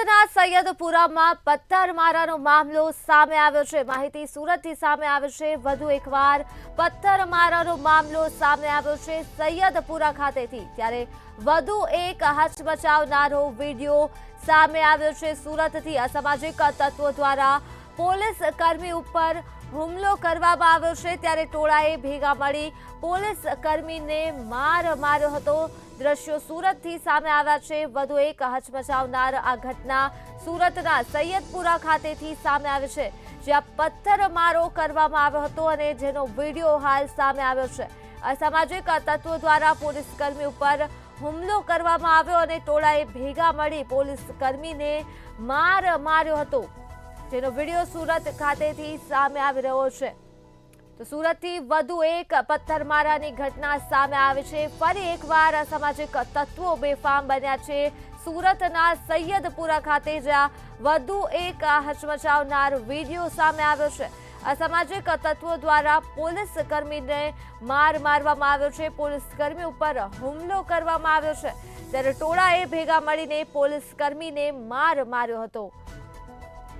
સુરતના સૈયદપુરામાં પથ્થરમારાનો મામલો સામે આવ્યો છે। માહિતી સુરતથી સામે આવે છે। વધુ એકવાર પથ્થરમારાનો મામલો સામે આવ્યો છે સૈયદપુરા ખાતેથી। ત્યારે વધુ એક હચમચાવનારો વિડીયો સામે આવ્યો છે સુરતથી। અસામાજિક તત્વો દ્વારા પોલીસ કર્મી ઉપર હુમલો કરવામાં આવ્યો છે। ત્યારે ટોળાએ ભેગા મળી પોલીસ કર્મીને માર માર્યો હતો। દ્રશ્યો સુરતથી સામે આવ્યા છે। વધુ એક હચમચાવનાર આ ઘટના સુરતના સૈયદપુરા ખાતેથી સામે આવી છે, જ્યાં પથ્થરમારો કરવામાં આવ્યો હતો અને જેનો વિડીયો હાલ સામે આવ્યો છે। અસામાજિક તત્વો દ્વારા પોલીસ કર્મી ઉપર હુમલો કરવામાં આવ્યો અને ટોળાએ ભેગા મળી પોલીસ કર્મીને માર માર્યો હતો, જેનો વિડીયો સુરત ખાતેથી સામે આવી રહ્યો છે। તો સુરતથી વધુ એક પથ્થરમારાની ઘટના સામે આવી છે। ફરી એકવાર અસામાજિક તત્વો બેફામ બન્યા છે સુરતના સૈયદપુરા ખાતે, જ્યાં વધુ એક હચમચાવનાર વિડીયો સામે આવ્યો છે। અસામાજિક તત્વો દ્વારા પોલીસ કર્મીને માર મારવામાં આવ્યો છે, પોલીસ કર્મી ઉપર હુમલો કરવામાં આવ્યો છે। ત્યારે ટોળાએ ભેગા મળીને પોલીસ કર્મીને માર માર્યો હતો।